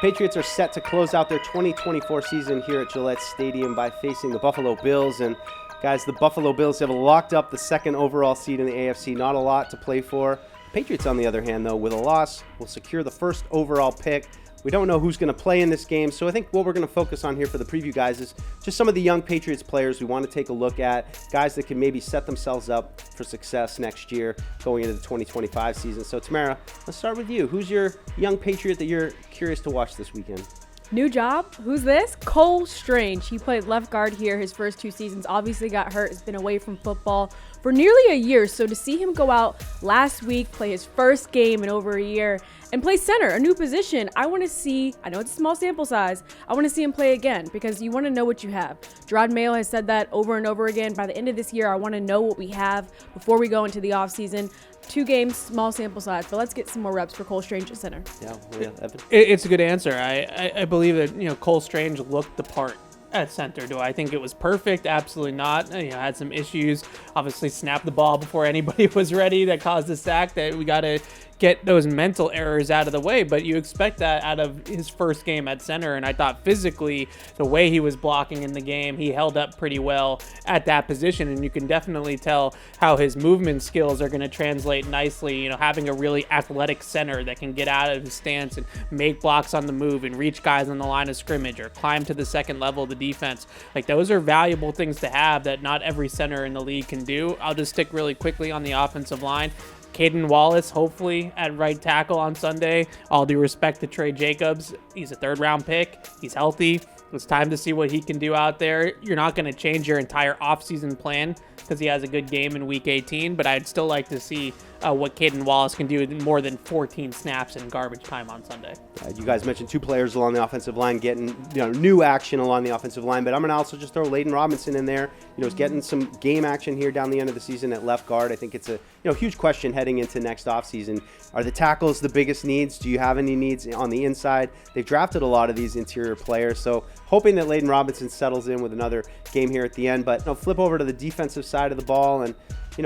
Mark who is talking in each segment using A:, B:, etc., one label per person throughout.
A: Patriots are set to close out their 2024 season here at Gillette Stadium by facing the Buffalo Bills. And guys, the Buffalo Bills have locked up the second overall seed in the AFC. Not a lot to play for. Patriots, on the other hand, though, with a loss, will secure the first overall pick. We don't know who's going to play in this game, so I think what we're going to focus on here for the preview, guys, is just some of the young Patriots players we want to take a look at, guys that can maybe set themselves up for success next year going into the 2025 season. So, Tamara, let's start with you. Who's your young Patriot that you're curious to watch this weekend?
B: New job? Who's this? Cole Strange. He played left guard here his first 2 seasons. Obviously got hurt. Has been away from football for nearly a year. So to see him go out last week, play his first game in over a year, and play center, a new position, I want to see, I know it's a small sample size, I want to see him play again because you want to know what you have. Gerard Mayo has said that over and over again. By the end of this year, I want to know what we have before we go into the offseason. 2 games, small sample size, but let's get some more reps for Cole Strange at center.
A: Yeah, Evan.
C: It's a good answer. I believe that Cole Strange looked the part at center. Do I think it was perfect? Absolutely not. Had some issues. Obviously, snapped the ball before anybody was ready. That caused a sack. That we got to get those mental errors out of the way, but you expect that out of his first game at center. And I thought physically, the way he was blocking in the game, he held up pretty well at that position. And you can definitely tell how his movement skills are going to translate nicely. Having a really athletic center that can get out of his stance and make blocks on the move and reach guys on the line of scrimmage or climb to the second level of the defense. Like, those are valuable things to have that not every center in the league can do. I'll just stick really quickly on the offensive line. Caden Wallace, hopefully, at right tackle on Sunday. All due respect to Trey Jacobs. He's a 3rd-round pick. He's healthy. It's time to see what he can do out there. You're not going to change your entire offseason plan because he has a good game in Week 18, but I'd still like to see what Caden Wallace can do in more than 14 snaps in garbage time on Sunday.
A: You guys mentioned 2 players along the offensive line getting new action along the offensive line, but I'm going to also just throw Layden Robinson in there. He's getting some game action here down the end of the season at left guard. I think it's a huge question heading into next offseason. Are the tackles the biggest needs? Do you have any needs on the inside? They've drafted a lot of these interior players, so hoping that Layden Robinson settles in with another game here at the end. But flip over to the defensive side of the ball, and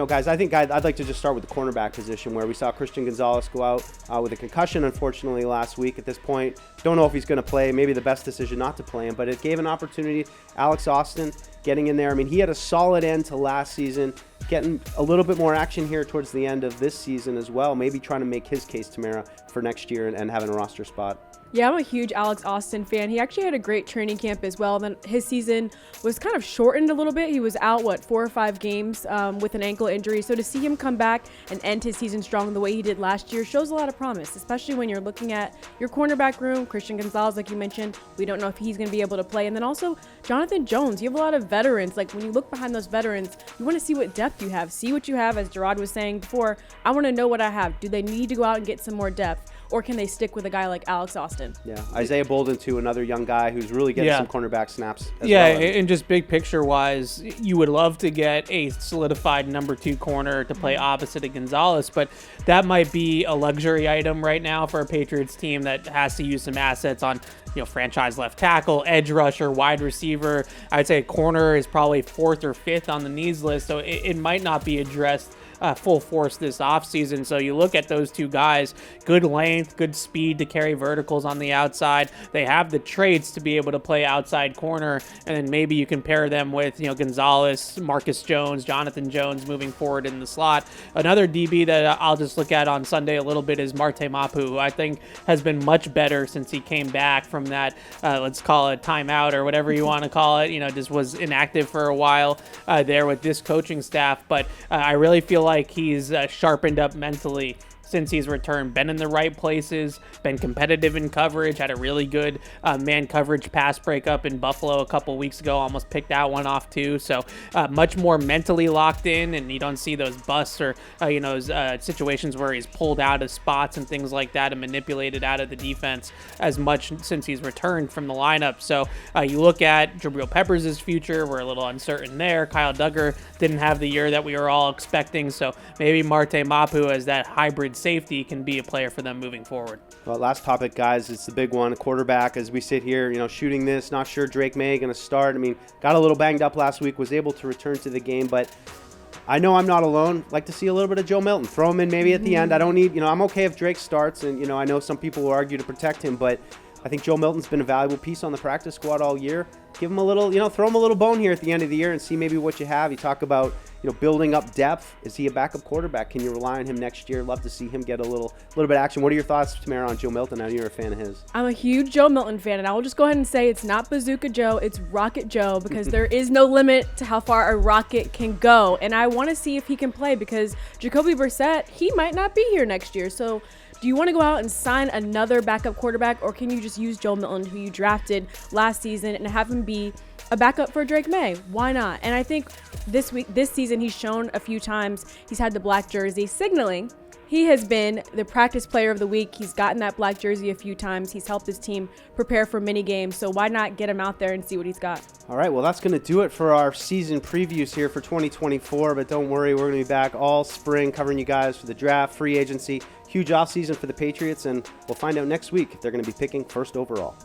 A: guys, I think I'd like to just start with the cornerback position, where we saw Christian Gonzalez go out with a concussion, unfortunately, last week. At this point, don't know if he's going to play. Maybe the best decision not to play him, but it gave an opportunity. Alex Austin getting in there. I mean, he had a solid end to last season, getting a little bit more action here towards the end of this season as well. Maybe trying to make his case, Tamara, for next year and having a roster spot.
B: Yeah, I'm a huge Alex Austin fan. He actually had a great training camp as well. Then his season was kind of shortened a little bit. He was out, 4 or 5 games with an ankle injury. So to see him come back and end his season strong the way he did last year shows a lot of promise, especially when you're looking at your cornerback room. Christian Gonzalez, like you mentioned, we don't know if he's going to be able to play. And then also Jonathan Jones. You have a lot of veterans. Like, when you look behind those veterans, you want to see what depth you have. See what you have, as Gerard was saying before. I want to know what I have. Do they need to go out and get some more depth? Or can they stick with a guy like Alex Austin?
A: Yeah, Isaiah Bolden, too, another young guy who's really getting some cornerback snaps as well.
C: Yeah, and just big picture-wise, you would love to get a solidified number 2 corner to play opposite of Gonzalez, but that might be a luxury item right now for a Patriots team that has to use some assets on franchise left tackle, edge rusher, wide receiver. I'd say a corner is probably 4th or 5th on the needs list, so it might not be addressed full force this offseason. So you look at those 2 guys, good length, good speed to carry verticals on the outside. They have the traits to be able to play outside corner, and then maybe you can pair them with Gonzalez, Marcus Jones, Jonathan Jones moving forward in the slot. Another DB that I'll just look at on Sunday a little bit is Marte Mapu, who I think has been much better since he came back from that, let's call it timeout or whatever you want to call it. Just was inactive for a while there with this coaching staff, but I really feel like he's sharpened up mentally since he's returned, been in the right places, been competitive in coverage, had a really good man coverage pass breakup in Buffalo a couple weeks ago, almost picked that one off too. So much more mentally locked in, and you don't see those busts or situations where he's pulled out of spots and things like that and manipulated out of the defense as much since he's returned from the lineup. So you look at Jabril Peppers' future, we're a little uncertain there. Kyle Duggar didn't have the year that we were all expecting, so maybe Marte Mapu as that hybrid safety can be a player for them moving forward.
A: Well, last topic, guys, it's the big one, quarterback. As we sit here, shooting this, not sure Drake Maye going to start. I mean, got a little banged up last week, was able to return to the game, but I know I'm not alone. Like to see a little bit of Joe Milton. Throw him in maybe at the end. I don't need, I'm okay if Drake starts, and, I know some people will argue to protect him, but I think Joe Milton's been a valuable piece on the practice squad all year. Give him a little, throw him a little bone here at the end of the year and see maybe what you have. You talk about, building up depth. Is he a backup quarterback? Can you rely on him next year? Love to see him get a little bit of action. What are your thoughts, Tamara, on Joe Milton? I know you're a fan of his.
B: I'm a huge Joe Milton fan, and I will just go ahead and say it's not Bazooka Joe, it's Rocket Joe, because there is no limit to how far a rocket can go. And I want to see if he can play, because Jacoby Brissett, he might not be here next year. So do you want to go out and sign another backup quarterback, or can you just use Joe Milton, who you drafted last season, and have him be a backup for Drake Maye? Why not? And I think this season, he's shown a few times he's had the black jersey, signaling he has been the practice player of the week. He's gotten that black jersey a few times. He's helped his team prepare for mini games. So why not get him out there and see what he's got?
A: All right, well, that's going to do it for our season previews here for 2024. But don't worry, we're going to be back all spring covering you guys for the draft, free agency, huge offseason for the Patriots. And we'll find out next week if they're going to be picking first overall.